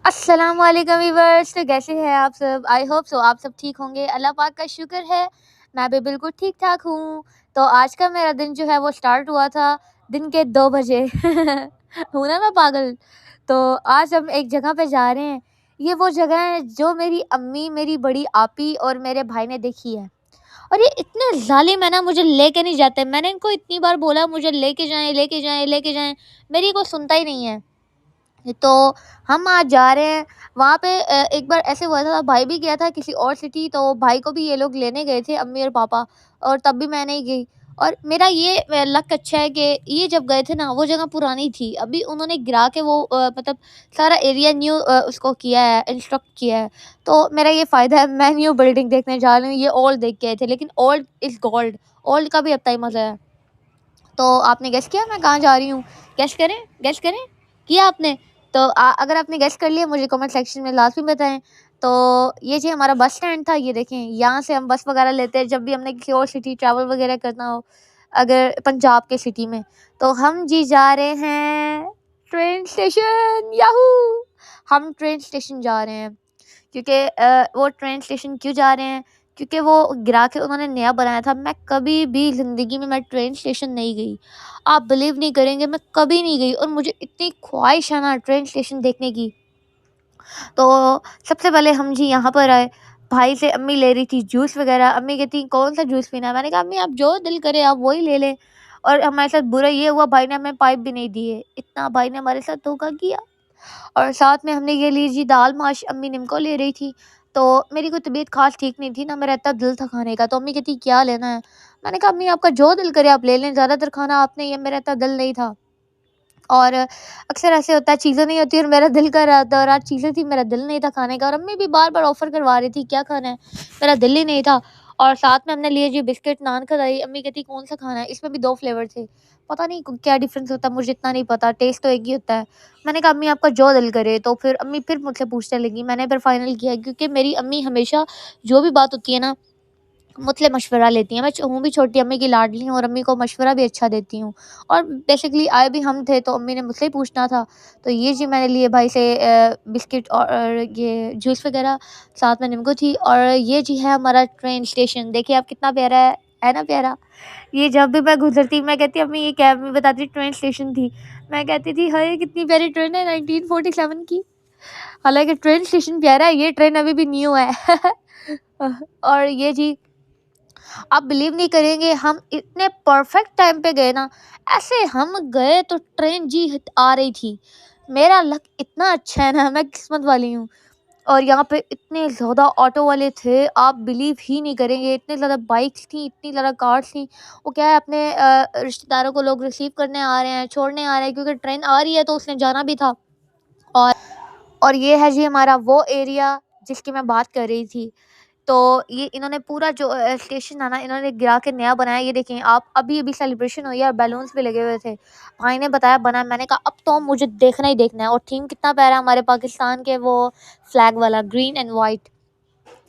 अस्सलाम वालेकुम व्यूअर्स। तो कैसे हैं आप सब? आई होप सो आप सब ठीक होंगे। अल्लाह पाक का शुक्र है मैं भी बिल्कुल ठीक ठाक हूँ। तो आज का मेरा दिन जो है वो स्टार्ट हुआ था दिन के 2 बजे हूँ ना मैं पागल। तो आज हम एक जगह पे जा रहे हैं। ये वो जगह है जो मेरी अम्मी, मेरी बड़ी आपी और मेरे भाई ने देखी है। और ये इतने ज़ालिम है ना, मुझे लेके नहीं जाते। मैंने इनको इतनी बार बोला मुझे लेके जाएँ, लेके जाएँ, लेके जाएँ, मेरी कोई सुनता ही नहीं है। तो हम आज जा रहे हैं वहाँ पे। एक बार ऐसे हुआ था, भाई भी गया था किसी और सिटी, तो भाई को भी ये लोग लेने गए थे, अम्मी और पापा, और तब भी मैं नहीं गई। और मेरा ये लक अच्छा है कि ये जब गए थे ना, वो जगह पुरानी थी। अभी उन्होंने गिरा के वो मतलब सारा एरिया न्यू उसको किया है, इंस्ट्रक्ट किया है। तो मेरा ये फ़ायदा है, मैं न्यू बिल्डिंग देखने जा रही हूँ। ये ओल्ड देख के आए थे, लेकिन ओल्ड इज़ गोल्ड। ओल्ड का भी अपना ही मज़ा है। तो आपने गेस किया मैं कहाँ जा रही हूँ? गेस करें, गेस करें। किया आपने? तो अगर आपने गेस कर लिया मुझे कमेंट सेक्शन में लाज़मी बताएँ। तो ये जी हमारा बस स्टैंड था, ये देखें। यहाँ से हम बस वगैरह लेते हैं जब भी हमने किसी और सिटी ट्रैवल वगैरह करना हो, अगर पंजाब के सिटी में। तो हम जी जा रहे हैं ट्रेन स्टेशन, याहू! हम ट्रेन स्टेशन जा रहे हैं। क्योंकि वो ट्रेन स्टेशन क्यों जा रहे हैं? क्योंकि वो गिरा के उन्होंने नया बनाया था। मैं कभी भी ज़िंदगी में मैं ट्रेन स्टेशन नहीं गई। आप बिलीव नहीं करेंगे, मैं कभी नहीं गई, और मुझे इतनी ख्वाहिश है ना ट्रेन स्टेशन देखने की। तो सबसे पहले हम जी यहाँ पर आए। भाई से अम्मी ले रही थी जूस वगैरह। अम्मी कहती कौन सा जूस पीना है? मैंने कहा अम्मी आप जो दिल करे आप वही ले लें। और हमारे साथ बुरा ये हुआ, भाई ने हमें पाइप भी नहीं दिए। इतना भाई ने हमारे साथ धोखा किया। और साथ में हमने ये ली जी दाल माश, अम्मी निम्को ले रही थी। तो मेरी कोई तबीयत ख़ास ठीक नहीं थी ना, मेरा इतना दिल था खाने का। तो अम्मी कहती क्या लेना है? मैंने कहा अम्मी आपका जो दिल करे आप ले लें, ज़्यादातर खाना आपने, ये मेरा इतना दिल नहीं था। और अक्सर ऐसे होता है चीज़ें नहीं होती और मेरा दिल कर रहा था, और आज चीज़ें थी, मेरा दिल नहीं था खाने का। और अम्मी भी बार बार ऑफ़र करवा रही थी क्या खाना है, मेरा दिल ही नहीं था। और साथ में हमने लिए जी बिस्किट नान खटाई। अम्मी कहती कौन सा खाना है? इसमें भी 2 फ्लेवर थे। पता नहीं क्या डिफ़रेंस होता है, मुझे इतना नहीं पता, टेस्ट तो एक ही होता है। मैंने कहा अम्मी आपका जो दिल करे। तो फिर अम्मी फिर मुझसे पूछने लगी। मैंने फिर फाइनल किया, क्योंकि मेरी अम्मी हमेशा जो भी बात होती है ना मुझसे मशवरा लेती हैं। मैं हूँ भी छोटी, अम्मी की लाडली हूँ और अम्मी को मशवरा भी अच्छा देती हूँ। और बेसिकली आए भी हम थे तो अम्मी ने मुझसे ही पूछना था। तो ये जी मैंने लिए भाई से बिस्किट और ये जूस वगैरह, साथ में निम्को थी। और ये जी है हमारा ट्रेन स्टेशन। देखिए आप कितना प्यारा है ना प्यारा? ये जब भी मैं गुजरती मैं कहती अम्मी ये क्या है? अम्मी बताती ट्रेन स्टेशन थी। मैं कहती थी हाय कितनी प्यारी ट्रेन है 1947 की। हालाँकि ट्रेन स्टेशन प्यारा है, ये ट्रेन अभी भी न्यू है। और ये जी आप बिलीव नहीं करेंगे, हम इतने परफेक्ट टाइम पे गए ना। ऐसे हम गए तो ट्रेन जी आ रही थी। मेरा लक इतना अच्छा है ना, मैं किस्मत वाली हूँ। और यहाँ पे इतने ज़्यादा ऑटो वाले थे, आप बिलीव ही नहीं करेंगे। इतने ज़्यादा बाइक्स थी, इतनी ज़्यादा कार्स थी। वो क्या है, अपने रिश्तेदारों को लोग रिसीव करने आ रहे हैं, छोड़ने आ रहे हैं, क्योंकि ट्रेन आ रही है तो उसने जाना भी था। और ये है जी हमारा वो एरिया जिसकी मैं बात कर रही थी। तो ये इन्होंने पूरा जो स्टेशन है ना, इन्होंने गिरा के नया बनाया। ये देखें आप, अभी-अभी सेलिब्रेशन हुई है और बैलून्स भी लगे हुए थे। भाई ने बताया बना है, मैंने कहा अब तो मुझे देखना ही देखना है। और थीम कितना प्यारा है हमारे पाकिस्तान के, वो फ्लैग वाला ग्रीन एंड वाइट।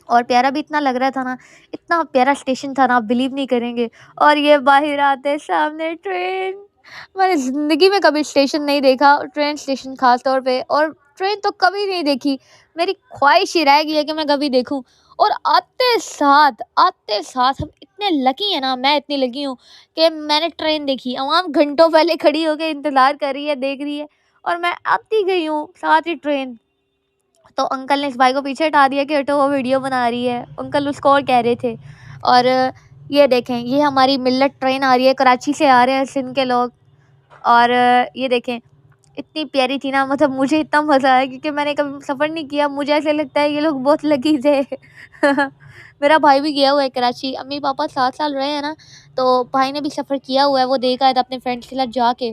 और प्यारा भी इतना लग रहा था ना, इतना प्यारा स्टेशन था ना, आप बिलीव नहीं करेंगे। और ये बाहर आते सामने ट्रेन, मैंने ज़िंदगी में कभी स्टेशन नहीं देखा, ट्रेन स्टेशन ख़ास तौर पे। और ट्रेन तो कभी नहीं देखी, मेरी ख्वाहिश ही रह गई है कि मैं कभी देखूं। और आते साथ हम इतने लकी हैं ना, मैं इतनी लकी हूँ कि मैंने ट्रेन देखी। आवाम घंटों पहले खड़ी होकर इंतज़ार कर रही है, देख रही है, और मैं आती गई हूँ साथ ही ट्रेन। तो अंकल ने इस भाई को पीछे हटा दिया कि हटो वो वीडियो बना रही है। अंकल उसको और कह रहे थे। और ये देखें, ये हमारी मिल्लत ट्रेन आ रही है, कराची से आ रहे हैं सिंध के लोग। और ये देखें इतनी प्यारी थी ना, मतलब मुझे इतना मज़ा आया क्योंकि मैंने कभी सफ़र नहीं किया। मुझे ऐसे लगता है ये लोग बहुत लकी थे। मेरा भाई भी गया हुआ है कराची, अम्मी पापा 7 साल रहे हैं ना, तो भाई ने भी सफ़र किया हुआ है। वो देखा है अपने फ्रेंड्स के साथ जाके।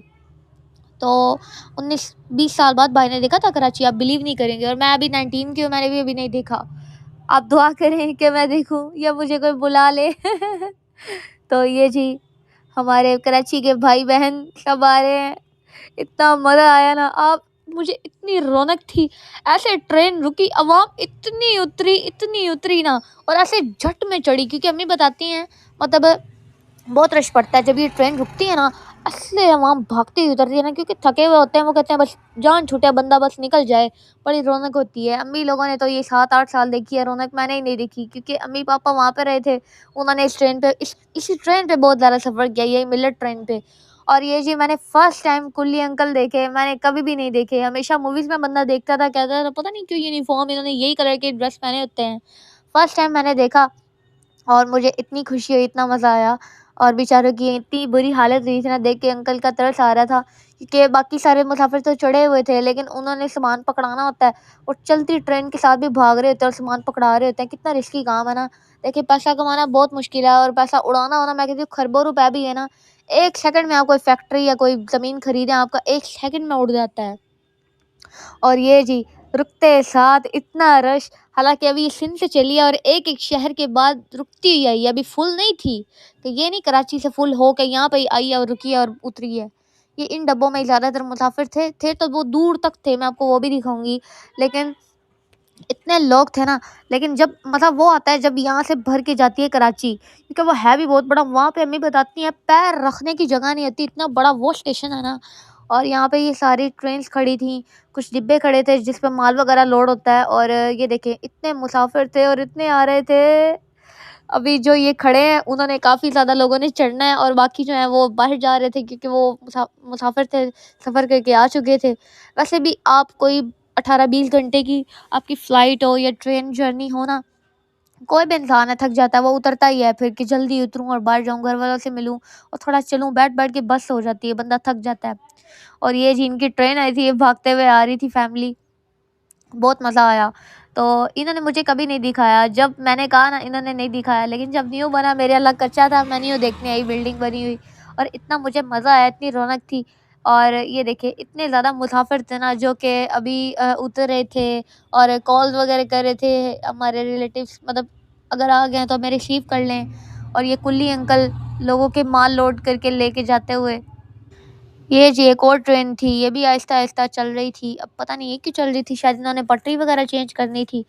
तो 19-20 साल बाद भाई ने देखा था कराची, आप बिलीव नहीं करेंगे। और मैं अभी 19 की हूँ, मैंने भी अभी नहीं देखा। आप दुआ करें कि मैं देखूं या मुझे कोई बुला ले। तो ये जी हमारे कराची के भाई बहन सब आ रहे हैं। इतना मज़ा आया ना, आप, मुझे इतनी रौनक थी। ऐसे ट्रेन रुकी, आवाम इतनी उतरी ना, और ऐसे झट में चढ़ी। क्योंकि अम्मी बताती हैं मतलब बहुत रश पड़ता है जब ये ट्रेन रुकती है ना, इसलिए वहाँ भागते ही उतरती है ना, क्योंकि थके हुए होते हैं, वो कहते हैं बस जान छूटे, बंदा बस निकल जाए, बड़ी रौनक होती है। अम्मी लोगों ने तो ये 7-8 साल देखी है रौनक, मैंने ही नहीं देखी, क्योंकि अम्मी पापा वहाँ पे रहे थे। उन्होंने इस ट्रेन पे इसी ट्रेन पे बहुत ज़्यादा सफ़र किया, यही मिलेट ट्रेन पे। और ये जी मैंने फर्स्ट टाइम कुल्ली अंकल देखे, मैंने कभी भी नहीं देखे। हमेशा मूवीज़ में बंदा देखता था, कहता था पता नहीं क्यों यूनिफॉर्म इन्होंने यही कलर के ड्रेस पहने होते हैं। फर्स्ट टाइम मैंने देखा और मुझे इतनी खुशी हुई, इतना मज़ा आया। और बेचारों की इतनी बुरी हालत हुई थी ना, देख के अंकल का तरस आ रहा था, क्योंकि बाकी सारे मुसाफिर तो चढ़े हुए थे, लेकिन उन्होंने सामान पकड़ाना होता है और चलती ट्रेन के साथ भी भाग रहे होते हैं और सामान पकड़ा रहे होते हैं। कितना रिस्की काम है ना। देखिए पैसा कमाना बहुत मुश्किल है, और पैसा उड़ाना होना, मैं कहती हूँ खरबों रुपए भी है ना। 1 सेकंड में आप कोई फैक्ट्री या कोई ज़मीन खरीदें, आपका 1 सेकंड में उड़ जाता है। और ये जी रुकते साथ इतना रश, हालाँकि अभी ये सिंध से चली है और एक-एक शहर के बाद रुकती हुई आई है, अभी फुल नहीं थी। तो ये नहीं कराची से फुल हो के यहाँ पे आई है और रुकी है और उतरी है। ये इन डब्बों में ज़्यादातर मुसाफिर थे तो वो दूर तक थे, मैं आपको वो भी दिखाऊँगी। लेकिन इतने लोग थे ना, लेकिन जब मतलब वो आता है जब यहाँ से भर के जाती है कराची, क्योंकि वो है भी बहुत बड़ा, वहाँ पे अम्मी बताती हैं पैर रखने की जगह नहीं होती, इतना बड़ा वो स्टेशन है ना। और यहाँ पे ये सारी ट्रेन्स खड़ी थी, कुछ डिब्बे खड़े थे जिस पे माल वगैरह लोड होता है। और ये देखिए इतने मुसाफिर थे और इतने आ रहे थे। अभी जो ये खड़े हैं उन्होंने काफ़ी ज़्यादा लोगों ने चढ़ना है, और बाकी जो है वो बाहर जा रहे थे, क्योंकि वो मुसाफिर थे, सफ़र करके आ चुके थे। वैसे भी आप कोई 18-20 घंटे की आपकी फ़्लाइट हो या ट्रेन जर्नी हो ना, कोई भी इंसान है थक जाता है, वो उतरता ही है फिर कि जल्दी उतरूँ और बाहर जाऊँ, घर वालों से मिलूँ और थोड़ा चलूँ। बैठ-बैठ के बस हो जाती है, बंदा थक जाता है। और ये जी इनकी ट्रेन आई थी, ये भागते हुए आ रही थी फैमिली, बहुत मज़ा आया। तो इन्होंने मुझे कभी नहीं दिखाया, जब मैंने कहा ना इन्होंने नहीं दिखाया, लेकिन जब न्यू बना, मेरे यहाँ कच्चा था, मैं न्यू देखने आई, बिल्डिंग बनी हुई, और इतना मुझे मज़ा आया, इतनी रौनक थी। और ये देखिए इतने ज़्यादा मुसाफिर थे ना, जो कि अभी उतर रहे थे और कॉल्स वगैरह कर रहे थे हमारे रिलेटिव्स, मतलब अगर आ गए हैं तो हमें रिसीव कर लें। और ये कुल्ली अंकल लोगों के माल लोड करके लेके जाते हुए। ये जी एक और ट्रेन थी, ये भी आहिस्ता-आहिस्ता चल रही थी। अब पता नहीं ये क्यों चल रही थी, शायद इन्होंने पटरी वगैरह चेंज करनी थी।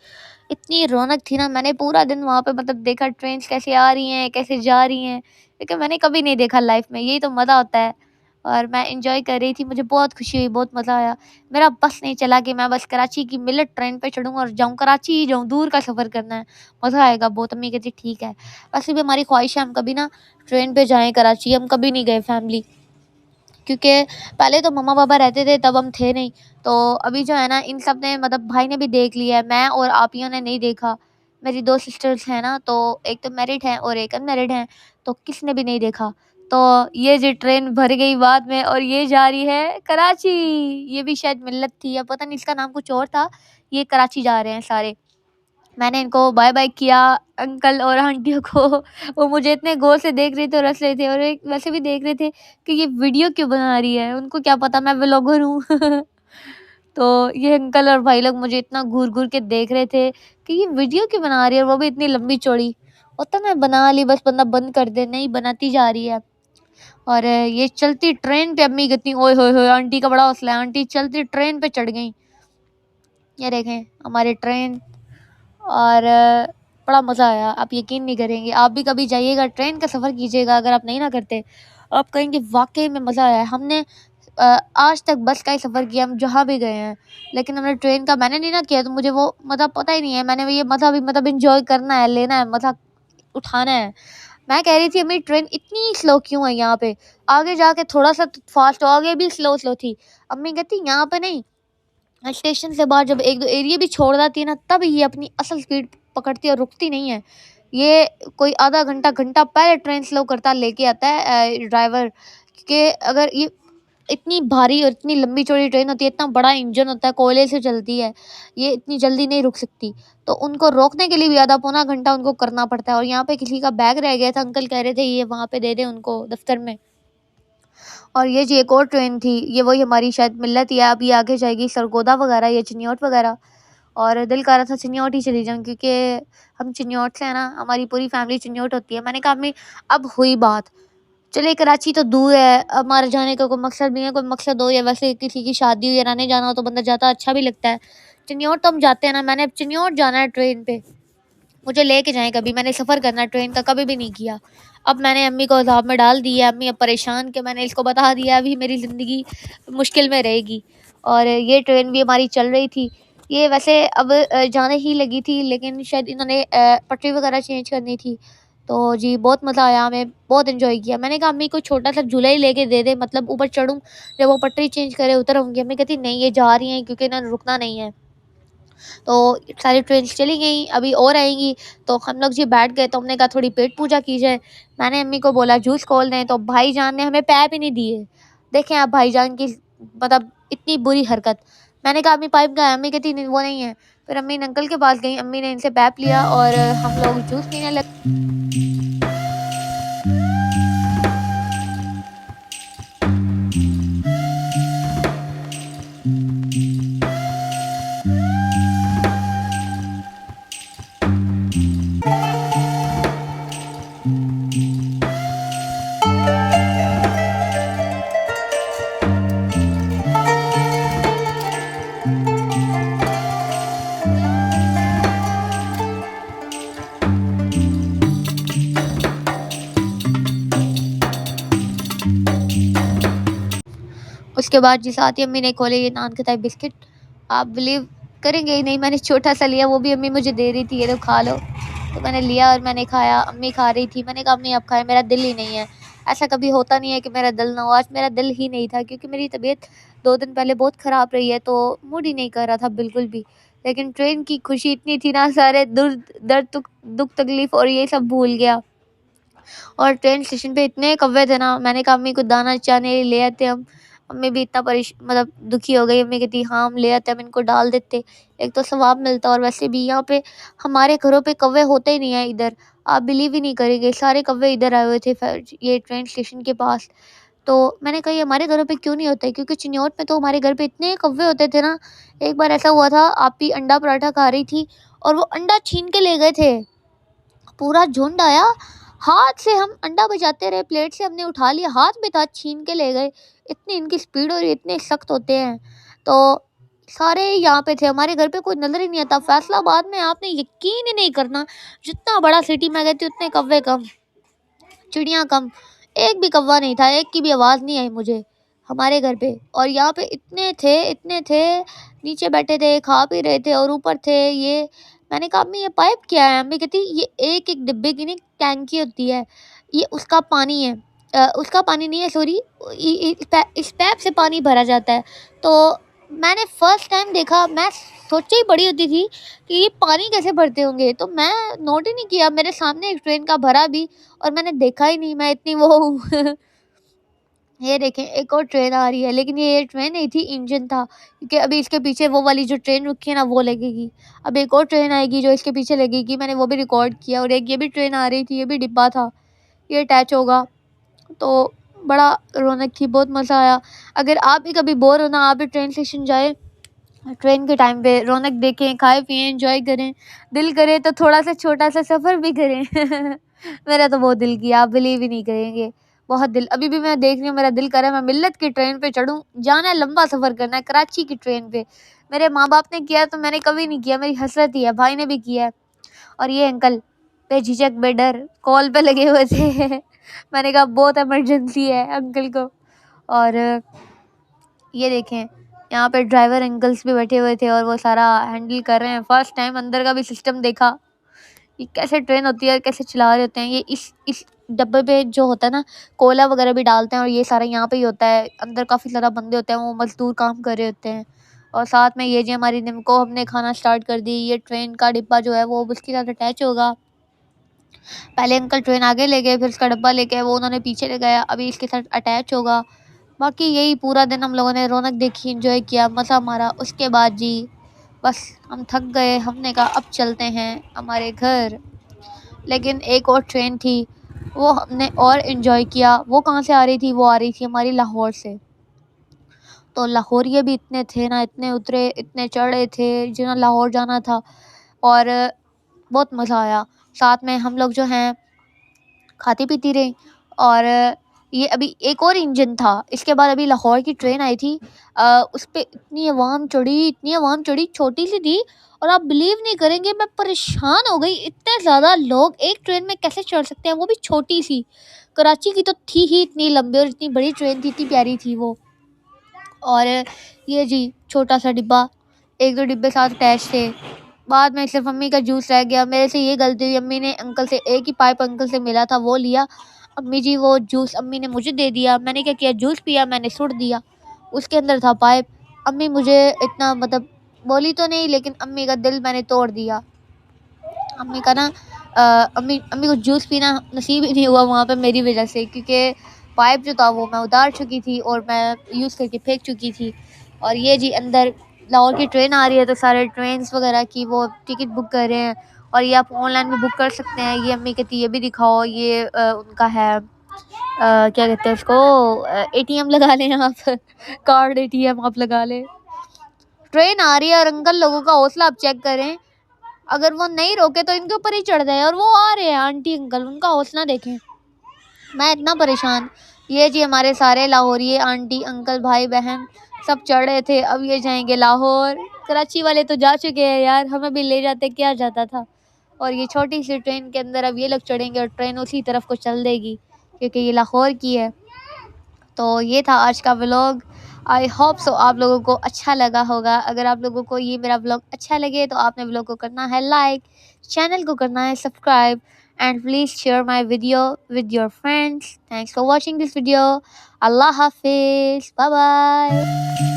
इतनी रौनक थी ना, मैंने पूरा दिन वहाँ पे मतलब देखा ट्रेन्स कैसे आ रही हैं, कैसे जा रही हैं, लेकिन मैंने कभी नहीं देखा लाइफ़ में, यही तो मज़ा होता है। और मैं एन्जॉय कर रही थी, मुझे बहुत खुशी हुई, बहुत मज़ा आया। मेरा बस नहीं चला कि मैं बस कराची की मिलेट ट्रेन पे चढ़ूँ और जाऊँ, कराची ही जाऊँ, दूर का सफ़र करना है, मज़ा आएगा बहुत। अम्मी कहती ठीक है। वैसे भी हमारी ख्वाहिश है हम कभी ना ट्रेन पे जाएँ कराची, हम कभी नहीं गए फैमिली, क्योंकि पहले तो मम्मा-पापा रहते थे तब हम थे नहीं। तो अभी जो है ना इन सब ने मतलब भाई ने भी देख लिया है, मैं और आपियों ने नहीं देखा। मेरी 2 सिस्टर्स हैं ना, तो एक तो मैरिड हैं और एक अनमैरिड हैं, तो किसी ने भी नहीं देखा। तो ये जो ट्रेन भर गई बाद में और ये जा रही है कराची। ये भी शायद मिल्लत थी या पता नहीं इसका नाम कुछ और था। ये कराची जा रहे हैं सारे। मैंने इनको बाय-बाय किया, अंकल और आंटियों को। वो मुझे इतने गौर से देख रहे थे और हँस रहे थे, और एक वैसे भी देख रहे थे कि ये वीडियो क्यों बना रही है, उनको क्या पता मैं व्लॉगर हूँ। तो ये अंकल और भाई लोग मुझे इतना घूर-घूर के देख रहे थे कि ये वीडियो क्यों बना रही है, और वो भी इतनी लंबी-चौड़ी। होता ना बना ली बस बंदा बंद कर दे, नहीं बनाती जा रही है। और ये चलती ट्रेन पे अम्मी कहती ओए होए होए आंटी का बड़ा हौसला है, आंटी चलती ट्रेन पे चढ़ गईं। ये देखें हमारी ट्रेन। और बड़ा मज़ा आया, आप यकीन नहीं करेंगे। आप भी कभी जाइएगा, ट्रेन का सफ़र कीजिएगा, अगर आप नहीं ना करते, आप कहेंगे वाक़ई में मज़ा आया। हमने आज तक बस का ही सफ़र किया, हम जहाँ भी गए हैं, लेकिन हमने ट्रेन का मैंने नहीं ना किया, तो मुझे वो मतलब पता ही नहीं है। मैंने ये मज़ा भी मतलब एन्जॉय करना है, लेना है, मज़ा उठाना है। मैं कह रही थी अम्मी ट्रेन इतनी स्लो क्यों है यहाँ पे? आगे जाके थोड़ा-सा फ़ास्ट हो, आगे भी स्लो-स्लो थी। अम्मी कहती यहाँ पे नहीं, स्टेशन से बाहर जब 1-2 एरिया भी छोड़ जाती है ना, तब ये अपनी असल स्पीड पकड़ती है और रुकती नहीं है। ये कोई आधा घंटा, घंटा पहले ट्रेन स्लो करता लेके आता है ड्राइवर, क्योंकि अगर ये इतनी भारी और इतनी लंबी चौड़ी ट्रेन होती है, इतना बड़ा इंजन होता है, कोयले से चलती है, ये इतनी जल्दी नहीं रुक सकती। तो उनको रोकने के लिए भी आधा पौना घंटा उनको करना पड़ता है। और यहाँ पे किसी का बैग रह गया था, अंकल कह रहे थे ये वहाँ पे दे दें उनको दफ्तर में। और ये जी एक और ट्रेन थी, ये वही हमारी शायद मिल्लत ही है, अब ये आगे जाएगी सरगोदा वगैरह या चिन्योट वगैरह। और दिल कर रहा था चिन्योट ही चली जाऊँ, क्योंकि हम चिन्योट से हैं ना, हमारी पूरी फैमिली चिन्योट होती है। मैंने कहा अम्मी अब हुई बात, चलिए कराची तो दूर है, हमारे जाने का कोई मकसद नहीं है, कोई मकसद हो या वैसे किसी की शादी हो या रहने जाना हो तो बंदा जाता अच्छा भी लगता है। चिन्योट तो हम जाते हैं ना, मैंने अब चिन्योट जाना है ट्रेन पे। मुझे लेके जाएँ कभी, मैंने सफ़र करना ट्रेन का कभी भी नहीं किया। अब मैंने अम्मी को अज़ाब में डाल दिया, अम्मी अब परेशान कि मैंने इसको बता दिया अभी मेरी ज़िंदगी मुश्किल में रहेगी। और ये ट्रेन भी हमारी चल रही थी। ये वैसे अब जाने ही लगी थी, लेकिन शायद इन्होंने पटरी वग़ैरह चेंज करनी थी। तो जी बहुत मज़ा आया, हमें बहुत एन्जॉय किया। मैंने कहा अम्मी को छोटा-सा झूला ही लेके दे दे, मतलब ऊपर चढ़ूँ, जब वो पटरी चेंज करे उतरूँगी। अम्मी कहती नहीं, ये जा रही हैं क्योंकि इन्होंने रुकना नहीं है। तो सारी ट्रेन्स चली गई, अभी और आएँगी। तो हम लोग जी बैठ गए, तो हमने कहा थोड़ी पेट पूजा की जाए। मैंने अम्मी को बोला जूस खोल दें, तो भाईजान ने हमें पैप ही नहीं दिए। देखें आप भाईजान की मतलब इतनी बुरी हरकत। मैंने कहा अम्मी पाइप कहाँ है? अम्मी कहती नहीं वो नहीं है। फिर अम्मी ने अंकल के पास गई, अम्मी ने इनसे पैप लिया और हम लोग जूस पीने लगे। उसके बाद जिस आती अम्मी ने खोले ये नान खटाई बिस्किट, आप बिलीव करेंगे ही नहीं, मैंने छोटा-सा लिया, वो भी अम्मी मुझे दे रही थी, ये लो खा लो। तो मैंने लिया और मैंने खाया, अम्मी खा रही थी, मैंने कहा अम्मी आप खाएँ, मेरा दिल ही नहीं है। ऐसा कभी होता नहीं है कि मेरा दिल ना हो, आज मेरा दिल ही नहीं था क्योंकि मेरी तबीयत 2 दिन पहले बहुत ख़राब रही है, तो मूड ही नहीं कर रहा था बिल्कुल भी। लेकिन ट्रेन की खुशी इतनी थी ना, सारे दर्द, दुःख तकलीफ़ और ये सब भूल गया। और ट्रेन स्टेशन पे इतने कौवे थे ना, मैंने कहा अम्मी को दाना चाने ले आते हम। अम्मी भी इतना मतलब दुखी हो गई, अम्मी कहती हाँ हम ले आते, हम इनको डाल देते, एक तो सवाब मिलता और वैसे भी यहाँ पे हमारे घरों पे कौवे होते ही नहीं है इधर। आप बिलीव ही नहीं करेंगे, सारे कौवे इधर आए हुए थे ये ट्रेन स्टेशन के पास। तो मैंने कहा ये हमारे घरों पे क्यों नहीं होता है, क्योंकि चिन्योट में तो हमारे घर पे इतने कौवे होते थे ना। एक बार ऐसा हुआ था, आप भी अंडा पराठा खा रही थी और वो अंडा छीन के ले गए थे। पूरा झुंड आया, हाथ से हम अंडा बजाते रहे, प्लेट से हमने उठा लिया, हाथ में था, छीन के ले गए। इतनी इनकी स्पीड और इतने सख्त होते हैं। तो सारे यहाँ पे थे, हमारे घर पे कोई नज़र ही नहीं आता। फैसलाबाद में आपने यकीन ही नहीं करना, जितना बड़ा सिटी मैं गई थी उतने कौवे कम, चिड़िया कम, एक भी कौवा नहीं था, एक की भी आवाज़ नहीं आई मुझे हमारे घर पे। और यहाँ पे इतने थे, नीचे बैठे थे, खा पी रहे थे और ऊपर थे ये। मैंने कहा अम्मी ये पाइप क्या है? अम्मी कहती ये एक-एक डिब्बे की नहीं टैंकी होती है, ये उसका पानी है। उसका पानी नहीं है सॉरी, इस पैप से पानी भरा जाता है। तो मैंने फर्स्ट टाइम देखा, मैं सोचे ही बड़ी होती थी कि ये पानी कैसे भरते होंगे, तो मैं नोट ही नहीं किया। मेरे सामने एक ट्रेन का भरा भी और मैंने देखा ही नहीं, मैं इतनी वो हूँ। ये देखें एक और ट्रेन आ रही है, लेकिन ये ट्रेन नहीं थी, इंजन था, क्योंकि अभी इसके पीछे वो वाली जो ट्रेन रुकी है ना वो लगेगी। अब एक और ट्रेन आएगी जो इसके पीछे लगेगी, मैंने वो भी रिकॉर्ड किया। और एक ये भी ट्रेन आ रही थी, ये भी डिब्बा था, ये अटैच होगा। तो बड़ा रौनक थी, बहुत मज़ा आया। अगर आप भी कभी बोर हो ना, आप भी ट्रेन स्टेशन जाए, ट्रेन के टाइम पे रौनक देखें, खाएं पिएं, एंजॉय करें। दिल करे तो थोड़ा सा छोटा सा सफ़र भी करें। मेरा तो बहुत दिल किया, आप बिलीव ही नहीं करेंगे, बहुत दिल। अभी भी मैं देख रही हूँ, मेरा दिल कर रहा है मैं मिल्लत की ट्रेन पे चढ़ूँ, जाना है, लंबा सफ़र करना है, कराची की ट्रेन पे। मेरे माँ बाप ने किया तो मैंने कभी नहीं किया, मेरी हसरत ही है, भाई ने भी किया है। और ये अंकल बेझिझक बेडर कॉल पे लगे हुए थे। मैंने कहा बहुत इमरजेंसी है अंकल को। और ये देखें यहाँ पे ड्राइवर अंकल्स भी बैठे हुए थे और वो सारा हैंडल कर रहे हैं। फर्स्ट टाइम अंदर का भी सिस्टम देखा, ये कैसे ट्रेन होती है और कैसे चला रहे होते हैं। ये इस डब्बे पे जो होता है ना, कोयला वगैरह भी डालते हैं और ये सारा यहाँ पे ही होता है। अंदर काफ़ी ज़्यादा बंदे होते हैं, वो मज़दूर काम कर रहे होते हैं। और साथ में ये जी हमारी निमको, हमने खाना स्टार्ट कर दी। ये ट्रेन का डिब्बा जो है वो उसके साथ अटैच होगा। पहले अंकल ट्रेन आगे ले गए, फिर उसका डब्बा लेके वो उन्होंने पीछे लगाया, अभी इसके साथ अटैच होगा। बाकी यही पूरा दिन हम लोगों ने रौनक देखी, एंजॉय किया, मज़ा मारा। उसके बाद जी बस हम थक गए, हमने कहा अब चलते हैं हमारे घर। लेकिन एक और ट्रेन थी, वो हमने और एंजॉय किया। वो कहाँ से आ रही थी? वो आ रही थी हमारी लाहौर से। तो लाहौरिये भी इतने थे ना, इतने उतरे, इतने चढ़े थे जिन्हें लाहौर जाना था। और बहुत मज़ा आया। साथ में हम लोग जो हैं खाती पीती रही। और ये अभी एक और इंजन था। इसके बाद अभी लाहौर की ट्रेन आई थी, उस पे इतनी आवाम चढ़ी, छोटी सी थी, और आप बिलीव नहीं करेंगे, मैं परेशान हो गई, इतने ज़्यादा लोग एक ट्रेन में कैसे चढ़ सकते हैं, वो भी छोटी सी। कराची की तो थी ही इतनी लंबी, और इतनी बड़ी ट्रेन थी, इतनी प्यारी थी वो। और ये जी छोटा सा डिब्बा, एक दो डिब्बे साथ अटैच थे। बाद में सिर्फ अम्मी का जूस रह गया। मेरे से ये गलती हुई, अम्मी ने अंकल से एक ही पाइप अंकल से मिला था वो लिया। अम्मी जी वो जूस अम्मी ने मुझे दे दिया। मैंने क्या किया, जूस पिया, मैंने सुट दिया, उसके अंदर था पाइप। अम्मी मुझे इतना मतलब बोली तो नहीं, लेकिन अम्मी का दिल मैंने तोड़ दिया। अम्मी का ना अम्मी अम्मी को जूस पीना नसीब ही नहीं हुआ वहाँ पे मेरी वजह से, क्योंकि पाइप जो था वो मैं उतार चुकी थी और मैं यूज़ करके फेंक चुकी थी। और ये जी अंदर लाहौर की ट्रेन आ रही है, तो सारे ट्रेन्स वगैरह की वो टिकट बुक कर रहे हैं, और ये आप ऑनलाइन भी बुक कर सकते हैं। ये अम्मी कहती है ये भी दिखाओ, ये उनका है, क्या कहते हैं उसको, एटीएम लगा लें आप कार्ड एटीएम आप लगा लें। ट्रेन आ रही है और अंकल लोगों का हौसला आप चेक करें, अगर वो नहीं रोके तो इनके ऊपर ही चढ़ जाए, और वो आ रहे हैं आंटी अंकल, उनका हौसला देखें। मैं इतना परेशान। ये जी हमारे सारे लाहौरी आंटी अंकल भाई बहन सब चढ़ रहे थे, अब ये जाएंगे लाहौर। कराची वाले तो जा चुके हैं यार, हमें भी ले जाते क्या जाता था। और ये छोटी सी ट्रेन के अंदर अब ये लोग चढ़ेंगे, और ट्रेन उसी तरफ को चल देगी, क्योंकि ये लाहौर की है। तो ये था आज का व्लॉग। आई होप सो आप लोगों को अच्छा लगा होगा। अगर आप लोगों को ये मेरा व्लॉग अच्छा लगे तो आपने व्लॉग को करना है लाइक, चैनल को करना है subscribe, and please share my video with your friends. Thanks for watching this video. अल्लाह हाफिज़, बाय बाय।